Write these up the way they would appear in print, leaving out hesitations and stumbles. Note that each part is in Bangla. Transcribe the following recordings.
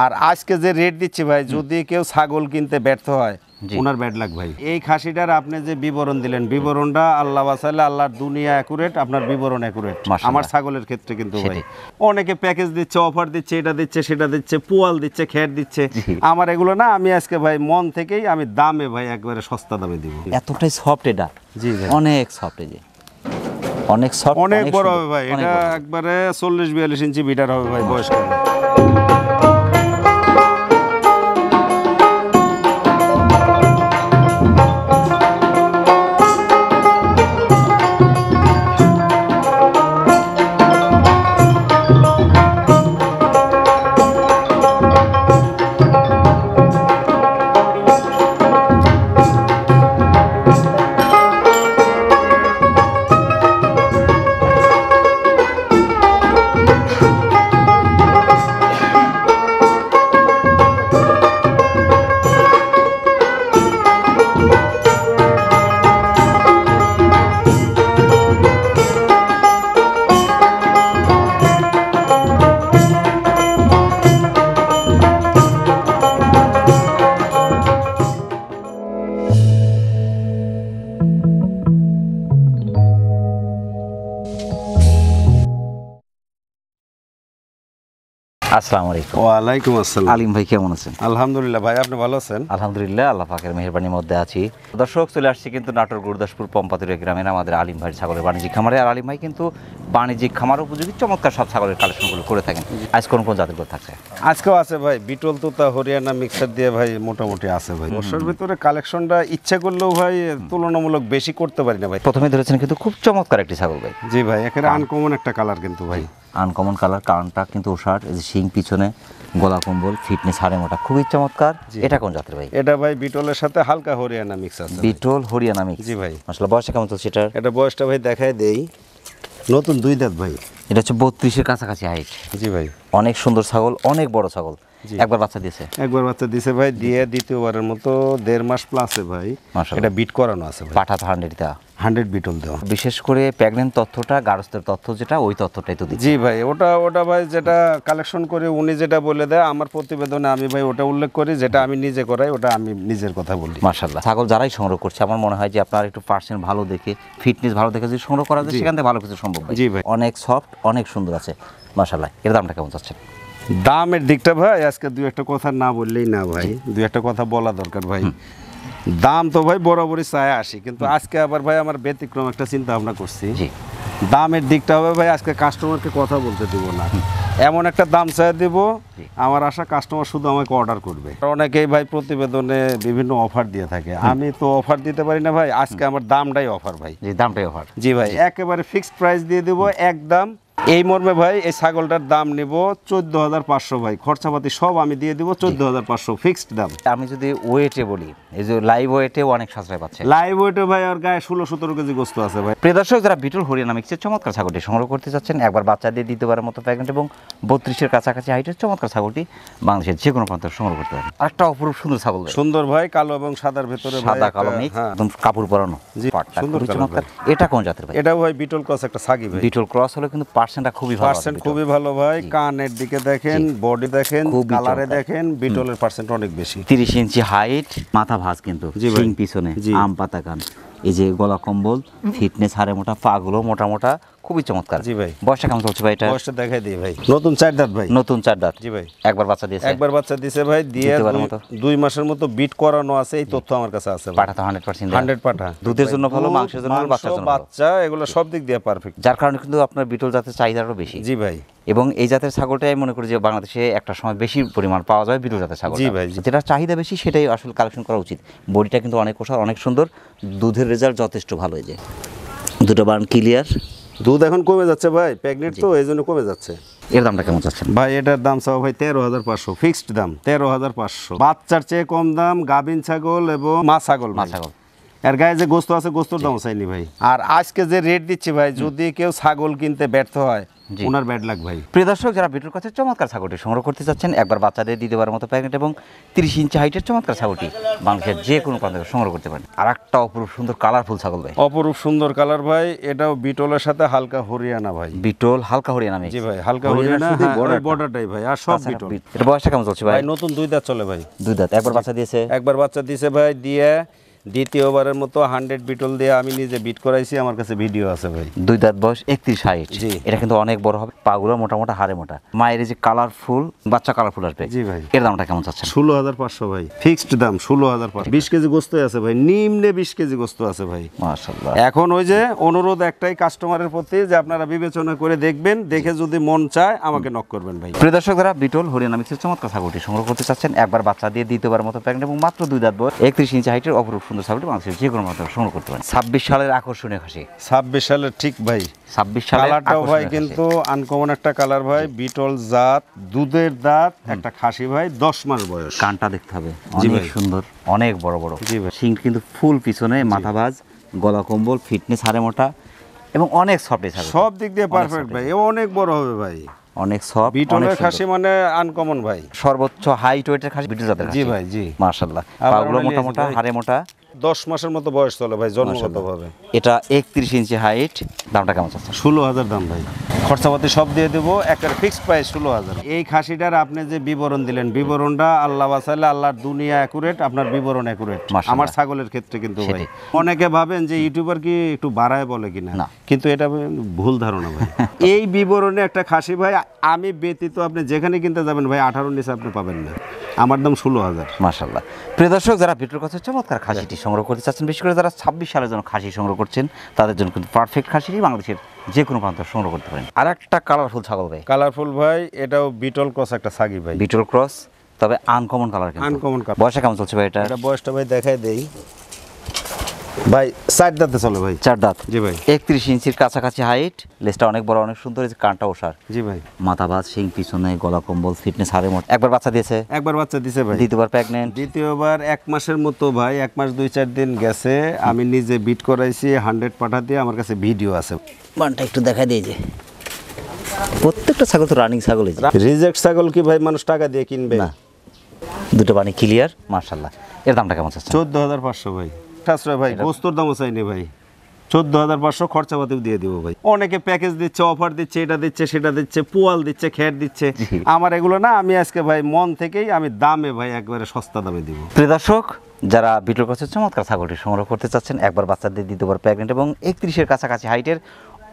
আর আজকে যে রেট দিচ্ছি ভাই, যদি কেউ ছাগল কিনতে ব্যর্থ হয় ওনার ব্যাড লাক ভাই। এই খাসিটার আপনি যে বিবরণ দিলেন, বিবরণটা আল্লাহ বাঁচাইলে আল্লাহর দুনিয়া অ্যাকুরেট, আপনার বিবরণ অ্যাকুরেট। আমার ছাগলের ক্ষেত্রে কিন্তু ভাই অনেকে প্যাকেজ দিচ্ছে, অফার দিচ্ছে, এটা দিচ্ছে, সেটা দিচ্ছে, পোয়াল দিচ্ছে, খের দিচ্ছে। আমার এগুলো না, আমি আজকে ভাই মন থেকেই আমি দামে ভাই একবারে সস্তা দামে দিব। এতটাই সফট এটা, জি ভাই অনেক সফট, এই যে অনেক সফট, অনেক বড় হবে ভাই। এটা একবারে 40-42 ইঞ্চি বিটার হবে ভাই বয়স্ক। আসসালামু আলাইকুম। ওয়ালাইকুম আসসালাম। আলিম ভাই কেমন আছেন? আলহামদুলিল্লাহ ভাই, আপনি ভালো আছেন? আলহামদুলিল্লাহ, আল্লাহ পাকের মেহেরবানির মধ্যে আছি। দর্শক, চলে আসছি কিন্তু নাটোর গুরুদাসপুর পম্পাতুরিয়া গ্রামের আমাদের আলিম ভাই ছাগলের বাণিজ্যিক খামারে। আর আলিম ভাই কিন্তু বাণিজ্যিক খামার উপযোগী চমৎকার সব ছাগলের কালেকশনগুলো করে থাকেন। আজ কোন কোন জাতের থাকছে? আজকেও আছে ভাই বিটল তোতা হরিয়ানা মিক্সার দিয়ে ভাই মোটামুটি আছে ভাই। বর্ষার ভিতরে কালেকশনটা ইচ্ছা করলেও ভাই তুলনামূলক বেশি করতে পারি না ভাই। প্রথমে ধরেছেন কিন্তু খুব চমৎকার একটি ছাগল ভাই। জি ভাই, একেবারে আনকমন একটা কালার কিন্তু ভাই। আনকমন কালার, কারণটা কিন্তু ওষার, এই যে শিং পিছনে, গলা কম্বল, ফিটনেস হাড়ে মোটা, খুবই চমৎকার। এটা কোন জাতের ভাই? এটা ভাই বিটলের সাথে হালকা হরিয়ানা মিক্স আছে। বিটল হরিয়ানা মিক্স। জি ভাই। আসলে বয়সটা কেমন চলছে এটার? এটা বয়সটা ভাই দেখায় দেই, নতুন 2 দাঁত ভাই। এটা হচ্ছে 32-এর কাছাকাছি হাইট। জি ভাই। অনেক সুন্দর ছাগল, অনেক বড় ছাগল। একবার বাচ্চা দিয়েছে? একবার বাচ্চা দিছে ভাই, দিয়ে দ্বিতীয়বারের মতো 1.5 মাস প্লাসে ভাই। এটা বিট করানো আছে ভাই। পাঠা তো 100 দেওয়া, 100 বিটল দেওয়া। বিশেষ করে প্রেগনেন্ট তথ্যটা, গারস্থের তথ্য যেটা, ওই তথ্যটাই তো দিচ্ছি। জি ভাই, ওটা ভাই যেটা কালেকশন করে উনি যেটা বলে দেয় আমার প্রতিবেদনে, আমি ভাই ওটা উল্লেখ করি। যেটা আমি নিজে করাই ওটা আমি নিজের কথা বলি। মাশাআল্লাহ, ছাগল যারাই সংগ্রহ করছে আমার মনে হয় যে আপনার একটু পার্সেন্ট ভালো দেখে, ফিটনেস ভালো দেখে যদি সংগ্রহ করা যায়, সেখান থেকে ভালো কিছু সম্ভব। জি ভাই। অনেক সফট, অনেক সুন্দর আছে মাশাআল্লাহ। এর দামটা কেমন চাচ্ছেন? দামের দিকটা ভাই আজকে 2-1 কথা না বললেই না ভাই, 2-1 কথা বলা দরকার ভাই। দাম তো ভাই বরাবরই চায় আসি, কিন্তু আজকে আবার ভাই আমার ব্যতিক্রম একটা চিন্তা ভাবনা করছি। দামের দিকটা হবে ভাই আজকে কাস্টমারকে কথা বলতে দিব না, এমন একটা দাম চাই দিব আমার আশা কাস্টমার শুধু আমাকে অর্ডার করবে। অনেকেই ভাই প্রতিবেদনে বিভিন্ন অফার দিয়ে থাকে, আমি তো অফার দিতে পারি না ভাই। আজকে আমার দামটাই অফার ভাই। জি, দামটাই অফার। জি ভাই, একেবারে ফিক্সড প্রাইস দিয়ে দেব একদম। এই মর্মে ভাই এই ছাগলটার দাম নিব 14,500 ভাই, খরচাপাতি সব আমি দিয়ে দিব 14,500 ফিক্সড দাম। আমি যদি ওয়েটে বলি, এই যে লাইভ ওয়েটেও অনেক সাশ্রয় পাচ্ছে। লাইভ ওয়েটে ভাই আর গায়ে 16-17 কেজি গোস্ত আছে ভাই। প্রিয় দর্শক, যারা বিটল হরিয়ানা মিক্সের চমৎকার ছাগলটি সংগ্রহ করতে যাচ্ছেন, একবার বাচ্চা দিয়ে দ্বিতীয়বারের মতো প্রেগনেন্ট এবং 32-এর কাছাকাছি হাইটের চমৎকার ছাগলটি বাংলাদেশের যে কোনো প্রান্তে সংগ্রহ করতে পারেন। আরেকটা অপরূপ সুন্দর ছাগল, সুন্দর ভাই, কালো এবং সাদার ভেতরে সাদা কালো মিক্স, একদম কাপড় পরানো, সুন্দর চমৎকার। এটা কোন জাতের ভাই? এটা ভাই বিটল ক্রস একটা ছাগি ভাই। বিটল ক্রস হলো কিন্তু পার্সেন্টটা খুবই ভালো, পার্সেন্ট খুবই ভালো ভাই। কানের দিকে দেখেন, বডি দেখেন, কালারে দেখেন, বিটলের পার্সেন্ট অনেক বেশি। 30 ইঞ্চি হাইট, মাথা ভাঁজ কিন্তু, শিং পিছনে, আম পাতা কান, এই যে গলা কম্বল, ফিটনেস হাড়ে মোটা, পাগুলো মোটা মোটা, খুবই চমৎকার। জি ভাই। বয়সটা কেমন চলছে ভাই? এটা বয়সটা দেখাই দিই ভাই, নতুন 4 দাঁত ভাই। নতুন 4 দাঁত। জি ভাই। একবার বাচ্চা দিয়েছে? একবার বাচ্চা দিয়েছে ভাই, দিয়ে 2 মাসের মতো বিট করানো আছে। এই তথ্য আমার কাছে আছে। পাঠা তো 100%, 100 পাঠা। দুধের জন্য ভালো, মাংসের জন্য ভালো, বাচ্চার জন্য ভালো। বাচ্চা এগুলো সব দিক দিয়ে পারফেক্ট, যার কারণে কিন্তু আপনার বিটল জাতের চাহিদাটাও বেশি। জি ভাই। এবং এই জাতের ছাগলটাই আমি মনে করি যে বাংলাদেশে একটা সময় বেশি পরিমাণ পাওয়া যায় বিটল জাতের ছাগল। জি ভাই। যেটা চাহিদা বেশি সেটাই আসলে কালেকশন করা উচিত। বডিটা কিন্তু অনেক ওষার, অনেক সুন্দর, দুধের রেজাল্ট যথেষ্ট ভালো। এই যে দুটো বার্ন ক্লিয়ার। দুধ এখন কমে যাচ্ছে ভাই, প্রেগনেন্ট তো এই জন্য কমে যাচ্ছে। এর দামটা কেমন চাচ্ছেন ভাই? এটার দাম চাও ভাই 13,500, ফিক্সড দাম 13,500। বাচ্চার চেয়ে কম দাম গাভিন ছাগল এবং মা ছাগল। মা ছাগল এর গায়ে যে গোস্ত আছে গোস্তর দাম চাইনি ভাই। আর আজকে যে রেট দিচ্ছি ভাই, যদি কেউ ছাগল কিনতে ব্যর্থ হয় জি। ওনার ব্যাড লাগ ভাই। প্রিয় দর্শক, যারা বিটুল কাছে চমৎকার ছাগলটি সংগ্রহ করতে চাচ্ছেন, একবার বাচ্চাদের দ্বিতীয়বার মতো প্যাকেট এবং 30 ইঞ্চি হাইটের চমৎকার ছাগলটি বাংলাদেশের যে কোনো প্রান্ত থেকে সংগ্রহ করতে পারেন। আর একটা অপরূপ সুন্দর কালারফুল ছাগল ভাই, অপরূপ সুন্দর কালার ভাই। এটাও বিটলের সাথে হালকা হরিয়ানা ভাই। বিটল হালকা হরিয়ানা মিক্স। জি ভাই, হালকা হরিয়ানা, বর্ডারটাই ভাই। আর সব বিটল। এটা বয়সটা কেমন চলছে ভাই? ভাই নতুন 2 দাঁত চলে ভাই। 2 দাঁত। একবার বাচ্চা দিয়েছে? একবার বাচ্চা দিয়েছে ভাই। দিয়ে দ্বিতীয়বারের মতো 100 বিটল দিয়ে আমি নিজে বিট করাইছি, আমার কাছে ভিডিও আছে ভাই। 2 দাঁত বয়স, 31 হাইট। জি। এটা কিন্তু অনেক বড় হবে, পাগুলো মোটা হাড়ে মোটা। মায়ের এই যে কালারফুল বাচ্চা, কালারফুল আসবে। জি ভাই। এর দামটা কেমন চাচ্ছেন? 16,500 ভাই, ফিক্সড দাম 16,500। 20 কেজি গোস্ত আছে ভাই, নিম্নে 20 কেজি গোস্ত আছে ভাই। মাশাআল্লাহ। এখন ওই যে অনুরোধ একটাই কাস্টমারের প্রতি, যে আপনারা বিবেচনা করে দেখবেন, দেখে যদি মন চায় আমাকে নক করবেন ভাই। প্রিয় দর্শক, যারা বিটল হরিয়ানা মিক্সের চমৎকার ছাগলটি সংগ্রহ করতে চাচ্ছেন, একবার বাচ্চা দিয়ে দ্বিতীয়বার মতো প্রেগনেন্ট এবং মাত্র 2 দাঁত বয়স, 31 ইঞ্চি হাইটের অপরূপ সুন্দর ছাগলটি বাংলাদেশের যে কোনো মাত্রা সংগ্রহ করতে পারেন। 26 সালের আকর্ষণীয় খাসি। 26 সালের ঠিক ভাই। 26 সালের কালারটাও ভাই কিন্তু আনকমন একটা কালার ভাই। বিটল জাত, দুধের দাঁত, একটা খাসি ভাই, 10 মাস বয়স। কানটা দেখতে হবে, জি অনেক ভাই। সুন্দর, অনেক বড় বড়। জি ভাই। শিং কিন্তু ফুল পিছনে, মাথা ভাঁজ, গলা কম্বল, ফিটনেস হাড়ে মোটা এবং অনেক সফট ছাগল। সব দিক দিয়ে পারফেক্ট ভাই। এ অনেক বড় হবে ভাই। অনেক সফট। বিটলের খাসি মানে আনকমন ভাই। সর্বোচ্চ হাইট ওয়েটের খাসি বিটল জাতের খাসি। জি ভাই, জি। মাশাআল্লাহ। আবার পাগুলো আমরা মোটা নিয়েছি ভাই। হাড়ে মোটা। 10 মাসের মতো বয়স চলে ভাই, জন্মগতভাবে। এটা 31 ইঞ্চি হাইট। দামটা কেমন চাচ্ছেন? 16,000 দাম ভাই। খরচাপাতি সব দিয়ে দেবো, একেবারে ফিক্সড প্রাইস 16,000। এই খাসিটার আপনি যে বিবরণ দিলেন, বিবরণটা আল্লাহ বাঁচাইলে আল্লাহর দুনিয়া অ্যাকুরেট, আপনার বিবরণ অ্যাকুরেট। মাশাআল্লাহ। আমার ছাগলের ক্ষেত্রে কিন্তু ভাই সেটাই। অনেকে ভাবেন যে ইউটিউবার কি একটু বাড়ায় বলে কিনা, না। কিন্তু এটা ভুল ধারণা ভাই। এই বিবরণে একটা খাসি ভাই আমি ব্যতীত আপনি যেখানে কিনতে যাবেন ভাই 18 নিচে আপনি পাবেন না। আমার দাম 16,000। মাশাআল্লাহ। প্রিয় দর্শক, যারা বিটল কাছে চমৎকার খাসিটি সংগ্রহ করতে চাচ্ছেন, বিশেষ করে যারা 26 সালের জন্য খাসি সংগ্রহ করছেন, তাদের জন্য কিন্তু পারফেক্ট খাসিটি বাংলাদেশের যে কোনো প্রান্ত সংগ্রহ করতে পারেন। আর একটা কালারফুল ছাগল ভাই। কালারফুল ভাই, এটাও বিটল ক্রস একটা ছাগি ভাই। বিটল ক্রস, তবে আনকমন কালার। Uncommon colour. বয়সটা কেমন চলছে ভাই এটা? এটা বয়সটা ভাই দেখাই দেই ভাই। 4 দাঁতে চলে ভাই। 4 দাঁত। জি ভাই। 31 ইঞ্চির কাছাকাছি হাইট, লেজটা অনেক বড়, অনেক সুন্দর, এই যে কানটা ওষার, জি ভাই। মাথা ভাঁজ, শিং পিছনে, গলা কম্বল, ফিটনেস হাড়ে মোট। একবার বাচ্চা দিয়েছে? একবার বাচ্চা দিছে ভাই। দ্বিতীয়বার প্রেগনেন্ট? দ্বিতীয়বার 1 মাসের মতো ভাই, 1 মাস 2-4 দিন গেছে। আমি নিজে বিট করাইছি, 100 পাঠা দিয়ে, আমার কাছে ভিডিও আছে। বানটা একটু দেখা দিয়ে যে প্রত্যেকটা ছাগল তো রানিং ছাগল। রিজেক্ট ছাগল কি ভাই মানুষ টাকা দিয়ে কিনবে? না, দুটো বানি ক্লিয়ার। মাশাআল্লাহ। এর দামটা কেমন চাচ্ছেন? 14,500 ভাই। সাশ্রয় ভাই, গোস্তর দামও চাইনি ভাই। 14,500 খরচাপাতিও দিয়ে দিব ভাই। অনেকে প্যাকেজ দিচ্ছে, অফার দিচ্ছে, এটা দিচ্ছে, সেটা দিচ্ছে, পোয়াল দিচ্ছে, খ্যাট দিচ্ছে। আমার এগুলো না, আমি আজকে ভাই মন থেকেই আমি দামে ভাই একবারে সস্তা দামে দিব। প্রিয় দর্শক, যারা বিটল কাছে চমৎকার ছাগলটি সংগ্রহ করতে চাচ্ছেন, একবার বাচ্চাদের দ্বিতীয়বার প্রেগনেন্ট এবং 31-এর কাছাকাছি হাইটের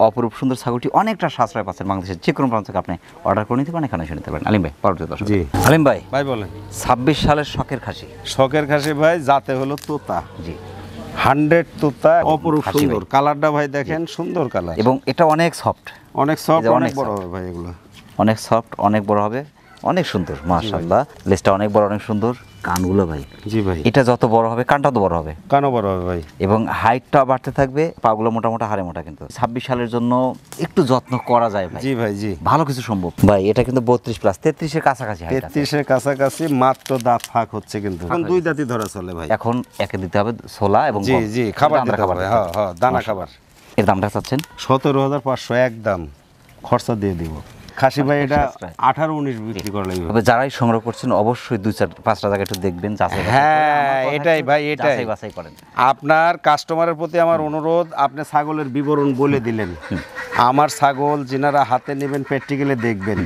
অপরূপ সুন্দর ছাগলটি অনেকটা সাশ্রয় পাচ্ছেন বাংলাদেশের যে কোনো প্রান্ত থেকে আপনি অর্ডার করে নিতে পারেন, এখানে এসে নিতে পারেন। আলিম ভাই, পরবর্তী দর্শক। জি। আলিম ভাই, ভাই বলেন। 26 সালের শখের খাসি। শখের খাসি ভাই, জাতে হলো তোতা। জি। 100 তোতা, অপরূপ খাসি সুন্দর। ভাই। কালারটা ভাই দেখেন, সুন্দর কালার। এবং এটা অনেক সফট, অনেক সফট, এই যে অনেক অনেক বড় soft। হবে ভাই এগুলো। অনেক সফট, অনেক বড় হবে, অনেক সুন্দর। মাশাআল্লাহ। লেজটা অনেক বড়, অনেক সুন্দর। কানগুলো ভাই, জি ভাই। এটা যত বড় হবে কানটা তো বড় হবে, কানও বড় হবে ভাই। এবং হাইটটা বাড়তে থাকবে, পাগুলো মোটা হাড়ে মোটা। কিন্তু 26 সালের জন্য একটু যত্ন করা যায় ভাই। জি ভাই, জি। ভালো কিছু সম্ভব ভাই। এটা কিন্তু 32 প্লাস, 33-এর কাছাকাছি হাইট আছে। 33-এর কাছাকাছি, মাত্র দাঁত ফাঁক হচ্ছে কিন্তু। এখন 2 দাঁতই ধরা চলে ভাই। এখন একে দিতে হবে ছোলা এবং জি গম। জি, খাবার দানা দিতে হবে। হ্যাঁ হ্যাঁ, দানা খাবার। এর দামটা চাচ্ছেন? 17,500 একদম, খরচা দিয়ে দিব। খাসি ভাই এটা সাশ্রয়। 18-19 বিক্রি করা লাগবে। তবে যারাই সংগ্রহ করছেন অবশ্যই 2-4-5টা জায়গা একটু দেখবেন, যাচাই বাছাই হ্যাঁ, করে। আমার কথা এটাই একটু ভাই, এটাই। যাচাই বাছাই করেন। আপনার কাস্টমারের প্রতি আমার অনুরোধ, আপনি ছাগলের বিবরণ বলে দিলেন। আমার ছাগল যিনারা হাতে নেবেন, প্র্যাকটিক্যালি দেখবেন,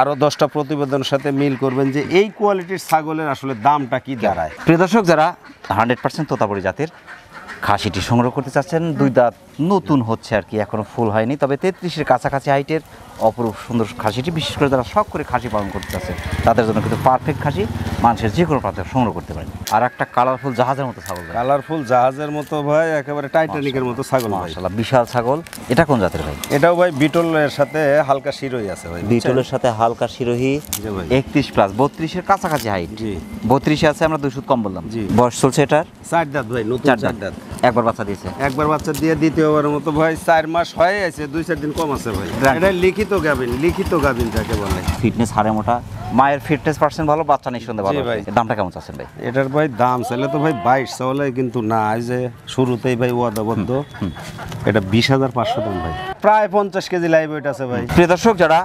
আরও 10টা প্রতিবেদনের সাথে মিল করবেন যে এই কোয়ালিটির ছাগলের আসলে দামটা কি দাঁড়ায়। প্রিয় দর্শক, যারা 100% তোতাপুরি জাতের খাসিটি সংগ্রহ করতে চাচ্ছেন, 2 দাঁত নতুন হচ্ছে আর কি, এখনো ফুল হয়নি, তবে 33-এর কাছাকাছি হাইটের অপরূপ সুন্দর খাসিটি, বিশেষ করে যারা শখ করে খাসি পালন করতে চাচ্ছেন তাদের জন্য কিন্তু পারফেক্ট খাসি মানুষের যে কোনো প্রান্তে সংগ্রহ করতে পারেন। আর একটা কালারফুল জাহাজের মতো ছাগল ভাই। কালারফুল জাহাজের মতো ভাই, একেবারে টাইটানিকের মতো ছাগল ভাই। মাশাআল্লাহ, বিশাল ছাগল। এটা কোন জাতের ভাই? এটাও ভাই বিটলের সাথে হালকা শিরোই আছে ভাই। বিটলের সাথে হালকা শিরোহী, জি ভাই। 31 প্লাস, 32-এর কাছাকাছি হাইট। জি। 32-এ আছে, আমরা 2 সুদ কম বললাম। জি। বয়স চলছে এটার 4 দাঁত ভাই, নতুন 4 4 দাঁত। দাঁত। একবার বাচ্চা দিয়েছে। একবার বাচ্চা দিয়ে দ্বিতীয়বারের মতো ভাই 4 মাস হয়ে আছে, 2-4 দিন কম আছে ভাই। এটা লিখিত গাভিন যাকে বলে। ফিটনেস হাড়ে মোটা, মায়ের ফিটনেস পার্সেন্ট ভালো, বাচ্চা নিঃসন্দেহে ভালো। জি ভাই। দামটা কেমন চাচ্ছেন ভাই? এটার ভাই দাম চাইলে তো ভাই 22 চাওয়ালে, কিন্তু না, এই যে শুরুতেই ভাই ওয়াদাবদ্ধ, এটা 20,500 দাম ভাই। প্রায় 50 কেজি লাইভ ওয়েট আছে ভাই। প্রিয় দর্শক, যারা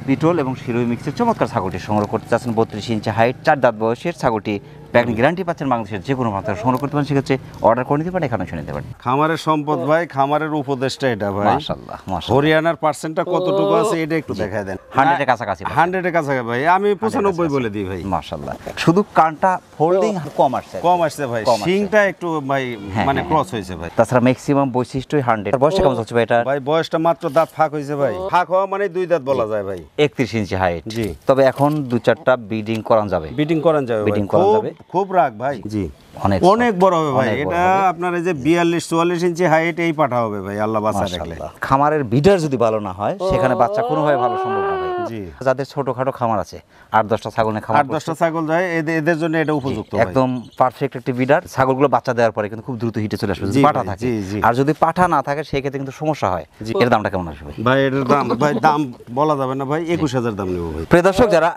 বিটল এবং শিরোই মিক্সের চমৎকার ছাগলটি সংগ্রহ করতে চাচ্ছেন, 32 ইঞ্চি হাইট, 4 দাঁত বয়সের ছাগলটি প্যাকিং গ্যারান্টি পাচ্ছেন, বাংলাদেশের যে কোনো প্রান্ত থেকে সংগ্রহ করতে পারেন, সেক্ষেত্রে অর্ডার করে নিতে পারেন, এখানে শুনে নিতে পারেন। খামারের সম্পদ ভাই, খামারের উপদেশটা এটা ভাই। মাশাআল্লাহ, মাশাআল্লাহ। হরিয়ানার পার্সেন্টটা কতটুকু আছে এটা একটু দেখায় দেন। 100 এর কাছাকাছি। 100 এর কাছাকাছি ভাই, আমি 95 বলে দিই ভাই। মাশাআল্লাহ। শুধু কানটা ফোল্ডিং কম আসছে, কম আসছে ভাই, কম আসছে। শিংটা একটু ভাই মানে ক্রস হয়েছে ভাই। তাছাড়া ম্যাক্সিমাম বৈশিষ্ট্যই 100। বয়সটা কেমন চলছে ভাই এটা? ভাই বয়সটা মাত্র দাঁত ফাঁক হয়েছে ভাই। ফাঁক হওয়া মানে 2 দাঁত বলা যায় ভাই। 31 ইঞ্চি হাইট। জি। তবে এখন 2-4টা ব্রিডিং করানো যাবে। বিটিং করান যাবে ভাই। বিটিং করান যাবে। খুব রাগ ভাই। জি। অনেক বড় হবে ভাই। অনেক বড় এটা হবে। আপনার এই যে 42-44 ইঞ্চি হাইট এই পাঠা হবে ভাই, আল্লাহ বাঁচা রাখলে। মাশাআল্লাহ। খামারের বিডার যদি ভালো না হয়, সেখানে বাচ্চা কোনোভাবে ভালো সম্ভব না ভাই। জি। যাদের ছোটখাটো খামার আছে, 8-10টা ছাগল নিয়ে খামার 8-10টা ছাগল যায়, এদের জন্য এটা উপযুক্ত ভাই। একদম পারফেক্ট একটি বিডার। ছাগলগুলো বাচ্চা দেওয়ার পরে কিন্তু খুব দ্রুত হিটে চলে আসবে যদি জি পাঠা ভাই, থাকে। জি, জি। আর যদি পাঠা না থাকে, সেই ক্ষেত্রে কিন্তু সমস্যা হয়। এর দামটা কেমন আসবে ভাই? ভাই এটার দাম ভাই দাম বলা যাবে না ভাই, 21,000 দাম নেব ভাই। প্রিয় দর্শক, যারা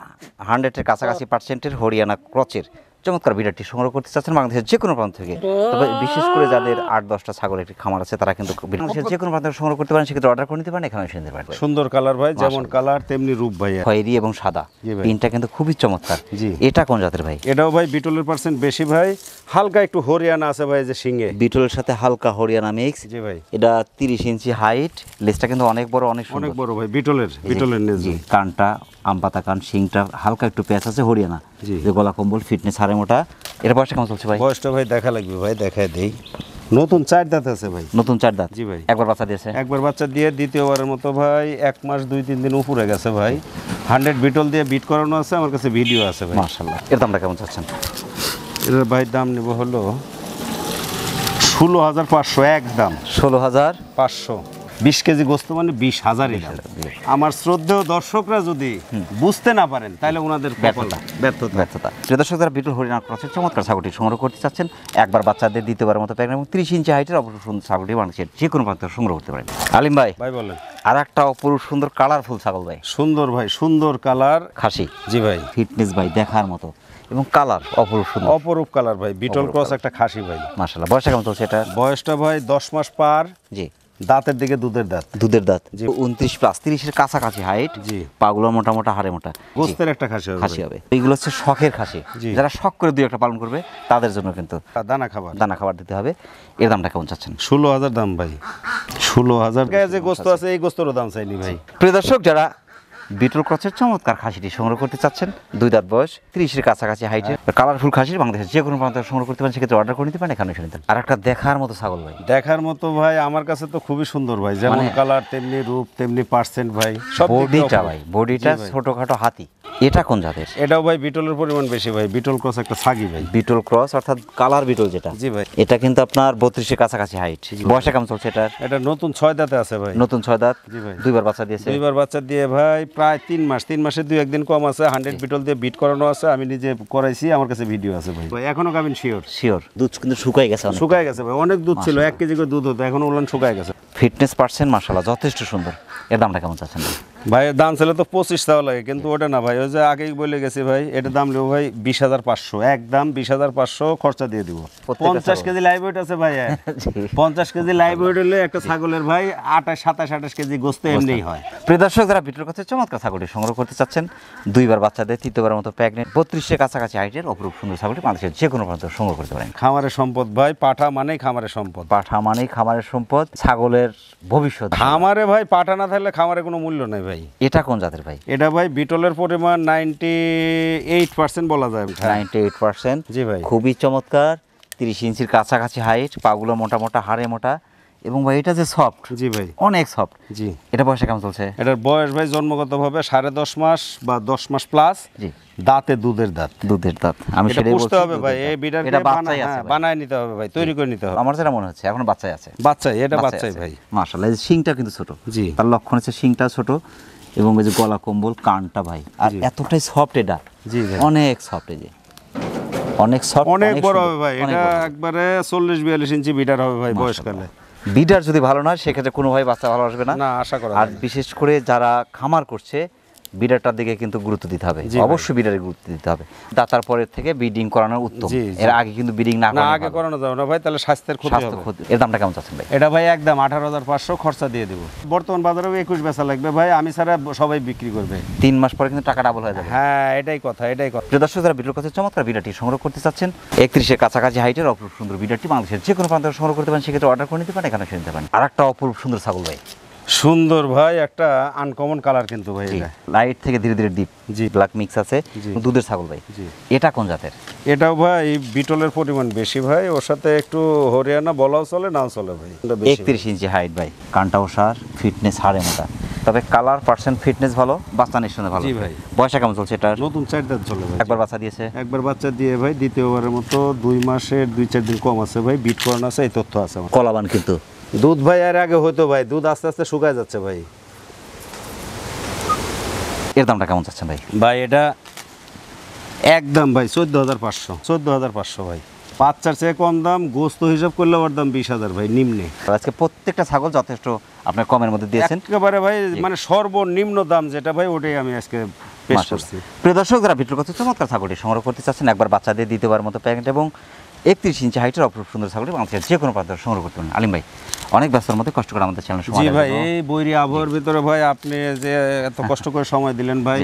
100 এর কাছাকাছি পার্সেন্টের হরিয়ানা ক্রচের চমৎকার বিডারটি সংগ্রহ করতে চাচ্ছেন বাংলাদেশের যে কোনো প্রান্ত থেকে, তবে বিশেষ করে যাদের 8-10টা ছাগলের একটি খামার আছে, তারা কিন্তু বাংলাদেশের যে কোনো প্রান্ত থেকে সংগ্রহ করতে পারেন, সেক্ষেত্রে অর্ডার করে নিতে পারেন, এখানে এসে নিতে পারেন। সুন্দর কালার ভাই, যেমন কালার তেমনি রূপ ভাই। খয়েরি এবং সাদা, জি ভাই। তিনটা কিন্তু খুবই চমৎকার। জি। এটা কোন জাতের ভাই? এটাও ভাই বিটলের পার্সেন্ট বেশি ভাই, হালকা একটু হরিয়ানা আছে ভাই যে সিংহে। বিটলের সাথে হালকা হরিয়ানা মিক্স। জি ভাই। এটা 30 ইঞ্চি হাইট, লেজটা কিন্তু অনেক বড়, অনেক সুন্দর। অনেক বড় ভাই, বিটলের নেজ। জি, কানটা আমপাতা কান, শিংটা হালকা একটু প্যাচ আছে, হরিয়ানা। জি। যে গলা কম্বল, ফিটনেস হাড়ে মোটা। এর বয়সটা কেমন চলছে ভাই? বয়সটা ভাই দেখা লাগবে ভাই, দেখায় দেই। নতুন 4 দাঁত আছে ভাই। নতুন 4 দাঁত। জি ভাই। একবার বাচ্চা দিয়েছে। একবার বাচ্চা দিয়ে দ্বিতীয়বারের মতো ভাই 1 মাস 2-3 দিন উপরে গেছে ভাই। 100 বিটল দিয়ে বিট করানো আছে, আমার কাছে ভিডিও আছে ভাই। মাশাআল্লাহ। এর দামটা কেমন চাচ্ছেন? এটার ভাই দাম নেব হলো 16,500 একদম। 16,500। 20 কেজি গোস্ত মানে 20,000-ই দাম। আমার শ্রদ্ধেয় দর্শকরা যদি বুঝতে না পারেন, তাহলে ওনাদের ব্যর্থতা। ব্যর্থতা। প্রিয় দর্শক, যারা বিটল হরিয়ানা ক্রসের চমৎকার ছাগলটি সংগ্রহ করতে চাচ্ছেন, একবার বাচ্চাদের দ্বিতীয়বার মতো প্যাকেট এবং 30 ইঞ্চি হাইটের অপরূপ সুন্দর ছাগলটি বাংলাদেশের যে কোনো প্রান্ত থেকে সংগ্রহ করতে পারেন। আলিম ভাই, ভাই বলেন। আর একটা অপরূপ সুন্দর কালারফুল ছাগল ভাই। সুন্দর ভাই, সুন্দর কালার খাসি। জি ভাই। ফিটনেস ভাই দেখার মতো, এবং কালার অপরূপ সুন্দর। অপরূপ কালার ভাই, বিটল ক্রস একটা খাসি ভাই। মাশাআল্লাহ। বয়সটা কেমন চলছে এটা? বয়সটা ভাই 10 মাস পার। জি। দাঁতের দিকে দুধের দাঁত। দুধের দাঁত। জি। 29+, 30-এর কাছাকাছি হাইট। জি। পাগুলো মোটা মোটা, হাড়ে মোটা। গোস্তের একটা খাসি হবে খাসি ভাই। হবে। এইগুলো হচ্ছে শখের খাসি। জি। যারা শখ করে দুই একটা পালন করবে, তাদের জন্য কিন্তু দানা খাবার। দানা খাবার দিতে হবে। এর দামটা কেমন চাচ্ছেন? 16,000 দাম ভাই। 16,000 যে গোস্ত আছে, এই গোস্তরও দাম চাইনি ভাই। প্রিয় দর্শক, যারা বিটল ক্রসের চমৎকার খাসিটি সংগ্রহ করতে চাচ্ছেন, 2 দাঁত বয়স, 30-এর কাছাকাছি হাইটের কালারফুল খাসির বাংলাদেশের যে কোনো প্রান্ত থেকে সংগ্রহ করতে পারেন, সেক্ষেত্রে অর্ডার করে নিতে পারেন, এখানে শুনে নিতে পারেন। আর একটা দেখার মতো ছাগল ভাই। দেখার মতো ভাই, আমার কাছে তো খুবই সুন্দর ভাই, যেমন মানে- কালার তেমনি রূপ তেমনি পার্সেন্ট ভাই। সব দিক দিয়ে বডিটা অপূর্ব। ভাই, বডিটা জি ভাই। ছোটখাটো হাতি। এটা কোন জাতের? এটাও ভাই বিটলের পরিমাণ বেশি ভাই, বিটল ক্রস একটা ছাগি ভাই। বিটল ক্রস, অর্থাৎ কালার বিটল যেটা। জি ভাই। এটা কিন্তু আপনার 32-এর কাছাকাছি হাইট। বয়সটা কেমন চলছে এটার? এটা নতুন 6 দাঁতে আছে ভাই। নতুন 6 দাঁত। জি ভাই। 2বার বাচ্চা দিয়েছে। 2বার বাচ্চা দিয়ে ভাই প্রায় 3 মাস, 3 মাসে 2-1 দিন কম আছে। 100 বিটল দিয়ে বিট করানো আছে, আমি নিজে করাইছি, আমার কাছে ভিডিও আছে ভাই। এখনো গাবিন শিওর। শিওর। দুধ কিন্তু শুকাই গেছে অনেক। শুকায় গেছে ভাই, অনেক দুধ ছিল, 1 কেজি করে দুধ হতো, এখন ওলান শুকায় গেছে। ফিটনেস পার্সেন্ট মাশাআল্লাহ যথেষ্ট সুন্দর। এর দামটা কেমন চাচ্ছেন? ভাই দাম ছিল তো 25 টাকা লাগে, কিন্তু ওটা না ভাই, ওই যে আগেই বলে গেছি ভাই, এটার দাম নেবো ভাই 20,500 একদম। 20,500 খরচা দিয়ে দিব। প্রত্যেকটা 50 কেজি লাইভ ওয়েট আছে ভাই। 50 কেজি লাইভ ওয়েট হলে একটা ছাগলের ভাই 27-28 কেজি গোস্ত এমনিই হয়। প্রিয় দর্শক, যারা বিটল ক্রসের চমৎকার ছাগলটি সংগ্রহ করতে চাচ্ছেন, 2বার বাচ্চা দেয়, 3য়বারের মতো প্রেগনেন্ট, 32-এর কাছাকাছি হাইটের অপরূপ সুন্দর ছাগলটি বাংলাদেশের যে কোনো প্রান্ত থেকে সংগ্রহ করতে পারেন। খামারের সম্পদ ভাই, পাঠা মানেই খামারের সম্পদ। পাঠা মানেই খামারের সম্পদ, ছাগলের ভবিষ্যৎ। খামারে ভাই পাঠা না থাকলে খামারে কোনো মূল্য নেই ভাই। এটা কোন জাতের ভাই? এটা ভাই বিটলের পরিমাণ 98% বলা যায়। 98%। জি ভাই। খুবই চমৎকার, 30 ইঞ্চির কাছাকাছি হাইট, পাগুলো মোটা মোটা, হাড়ে মোটা, এবং ভাই এটা যে সফট, জি ভাই। অনেক সফট। জি। এটা বয়সে কেমন চলছে? এটার বয়স ভাই জন্মগতভাবে 10.5 মাস বা 10 মাস প্লাস। জি। দাঁতে দুধের দাঁত। দুধের দাঁত। আমি এটা সেটাই বলছি, পুষতে হবে ভাই, দুধের এই দাঁত। বিডারকে এটা বাচ্চাই আছে ভাই। বানায় নিতে হবে ভাই, তৈরি করে নিতে হবে। আমার যেটা মনে হচ্ছে এখন বাচ্চাই আছে। বাচ্চাই, এটা বাচ্চাই আছে। ভাই। মাশাআল্লাহ, এই শিংটা কিন্তু ছোট। জি। তার লক্ষণ হচ্ছে শিংটা ছোট, এবং এই যে গলা কম্বল, কানটা ভাই, আর জি। এতটাই সফট এটা। জি ভাই। অনেক সফট। এই যে অনেক সফট, অনেক বড় হবে ভাই, এটা একবারে 40-42 ইঞ্চি বিটার হবে ভাই বয়সকালে। বিডার যদি ভালো না সেক্ষেত্রে কোনো ভাই বাচ্চা ভালো আসবে না, না আশা করা আর যায় না। বিশেষ করে যারা খামার করছে বিডারটার দিকে কিন্তু গুরুত্ব দিতে হবে, জি ভাই। অবশ্যই বিডারে গুরুত্ব দিতে হবে। দাতার পরের থেকে ব্রিডিং করানো উত্তম, জি, জি। এর আগে কিন্তু ব্রিডিং না না করানো আগে ভালো। করানো যাবে না ভাই, তাহলে স্বাস্থ্যের ক্ষতি স্বাস্থ্য হবে। ক্ষতি। এর দামটা কেমন চাচ্ছেন ভাই? এটা ভাই একদম 18,500 খরচা দিয়ে দেবো। বর্তমান বাজারেও 21 বেচা লাগবে ভাই, আমি ছাড়া সবাই বিক্রি করবে। 3 মাস পরে কিন্তু টাকা ডাবল হয়ে যাবে। হ্যাঁ এটাই কথা, এটাই কথা। প্রিয় দর্শক, যারা ভিডিওর কাছে চমৎকার বিডারটি সংগ্রহ করতে চাচ্ছেন, 31-এর কাছাকাছি হাইটের অপরূপ সুন্দর বিডারটি বাংলাদেশের যে কোনো প্রান্ত থেকে সংগ্রহ করতে পারেন, সেক্ষেত্রে অর্ডার করে নিতে পারেন, এখানে এসে নিতে পারেন। আর একটা অপরূপ সুন্দর ছাগল ভাই, সুন্দর ভাই, একটা আনকমন কালার কিন্তু ভাই এটা। লাইট থেকে ধীরে ধীরে ডিপ, জি। ব্ল্যাক মিক্স আছে, জি। দুধের ছাগল ভাই। জি। এটা কোন জাতের? এটাও ভাই বিটলের পরিমাণ বেশি ভাই, ওর সাথে একটু হরিয়ানা বলাও চলে, নাও চলে ভাই। এটা বেশি। 31 ইঞ্চি হাইট ভাই, কানটা ওসার, ফিটনেস হাড়ে মোটা, তবে কালার পার্সেন্ট ফিটনেস ভালো, বাচ্চা নিঃসন্দেহে ভালো। জি ভাই। বয়সটা কেমন চলছে এটার? নতুন 4 দাঁত চলে ভাই। একবার বাচ্চা দিয়েছে? একবার বাচ্চা দিয়ে ভাই, দ্বিতীয়বারের মতো 2 মাসের 2-4 দিন কম আছে ভাই, বিট করানো আছে, এই তথ্য আছে আমার। কলাবান কিন্তু দুধ ভাই এর আগে হয়তো ভাই, দুধ আস্তে আস্তে শুকায় যাচ্ছে ভাই। এর দামটা কেমন চাচ্ছেন ভাই? ভাই এটা একদম ভাই 14,500 ভাই। বাচ্চার চেয়ে কম দাম, গোস্ত হিসাব করলে ওর দাম 20,000 ভাই নিম্নে। আজকে প্রত্যেকটা ছাগল যথেষ্ট আপনার কমের মধ্যে দিয়েছেন। একেবারে ভাই মানে সর্বনিম্ন দাম যেটা ভাই, ওটাই আমি আজকে পেশ করছি। প্রিয় দর্শক, যারা ভিডিওর কাছে চমৎকার ছাগলটি সংগ্রহ করতে চাচ্ছেন, একবার বাচ্চা দিয়ে দ্বিতীয়বার মতো প্যাকেট এবং 31 ইঞ্চি হাইটের অপরূপ সুন্দর ছাগলটি বাংলাদেশের যে কোনো প্রান্ত থেকে সংগ্রহ করতে পারেন। আলিম ভাই, অনেক ব্যস্ততার মধ্যে কষ্ট করে আমাদের চ্যানেল সময় জি দেওয়ার ভাই, জন্য। এই বৈরী আবহাওয়ার ভিতরে ভাই আপনি যে এত কষ্ট করে সময় দিলেন ভাই,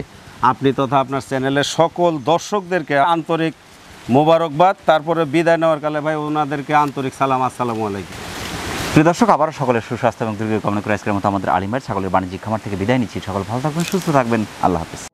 আপনি তথা আপনার চ্যানেলের সকল দর্শকদেরকে আন্তরিক মোবারকবাদ। তারপরে বিদায় নেওয়ার কালে ভাই ওনাদেরকে আন্তরিক সালাম, আসসালামু আলাইকুম। প্রিয় দর্শক, আবারও সকলের সুস্বাস্থ্য এবং দীর্ঘ কামনা করে আজকের মতো আমাদের আলিম ভাই ছাগলের বাণিজ্যিক খামার থেকে বিদায় নিচ্ছি। সকল ভালো থাকবেন, সুস্থ থাকবেন, আল্লাহ হাফেজ।